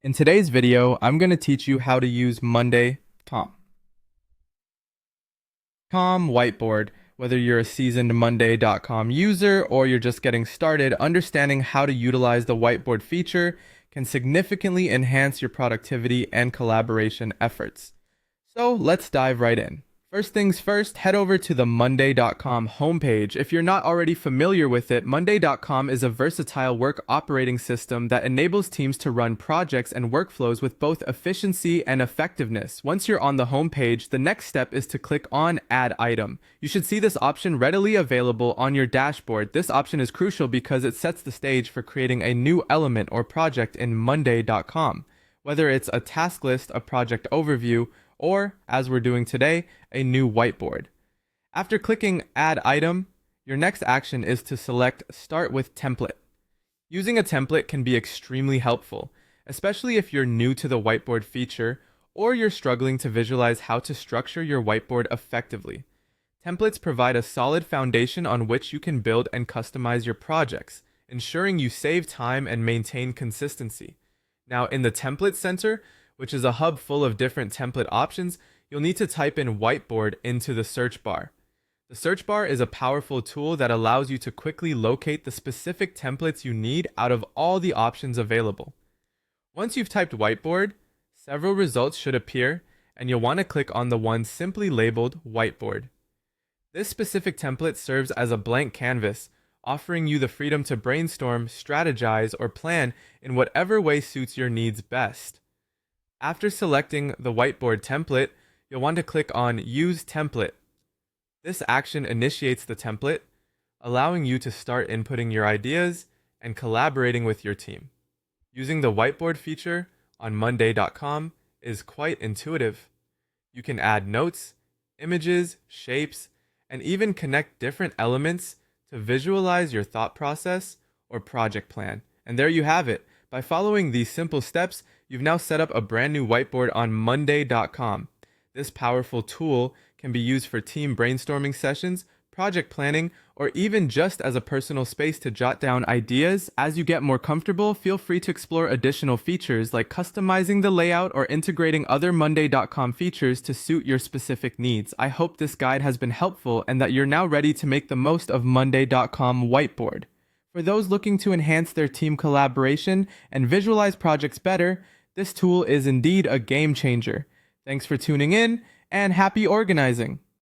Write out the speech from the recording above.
In today's video, I'm going to teach you how to use Monday.com Whiteboard. Whether you're a seasoned Monday.com user or you're just getting started, understanding how to utilize the whiteboard feature can significantly enhance your productivity and collaboration efforts. So let's dive right in. First things first, head over to the Monday.com homepage. If you're not already familiar with it, Monday.com is a versatile work operating system that enables teams to run projects and workflows with both efficiency and effectiveness. Once you're on the homepage, the next step is to click on Add Item. You should see this option readily available on your dashboard. This option is crucial because it sets the stage for creating a new element or project in Monday.com. Whether it's a task list, a project overview, or, as we're doing today, a new whiteboard. After clicking Add Item, your next action is to select Start with Template. Using a template can be extremely helpful, especially if you're new to the whiteboard feature or you're struggling to visualize how to structure your whiteboard effectively. Templates provide a solid foundation on which you can build and customize your projects, ensuring you save time and maintain consistency. Now, in the Template Center, which is a hub full of different template options, you'll need to type in whiteboard into the search bar. The search bar is a powerful tool that allows you to quickly locate the specific templates you need out of all the options available. Once you've typed whiteboard, several results should appear, and you'll want to click on the one simply labeled whiteboard. This specific template serves as a blank canvas, offering you the freedom to brainstorm, strategize, or plan in whatever way suits your needs best. After selecting the whiteboard template, you'll want to click on Use Template. This action initiates the template, allowing you to start inputting your ideas and collaborating with your team. Using the whiteboard feature on Monday.com is quite intuitive. You can add notes, images, shapes, and even connect different elements to visualize your thought process or project plan. And there you have it. By following these simple steps, you've now set up a brand new whiteboard on Monday.com. This powerful tool can be used for team brainstorming sessions, project planning, or even just as a personal space to jot down ideas. As you get more comfortable, feel free to explore additional features like customizing the layout or integrating other Monday.com features to suit your specific needs. I hope this guide has been helpful and that you're now ready to make the most of Monday.com Whiteboard. For those looking to enhance their team collaboration and visualize projects better, this tool is indeed a game changer. Thanks for tuning in, and happy organizing!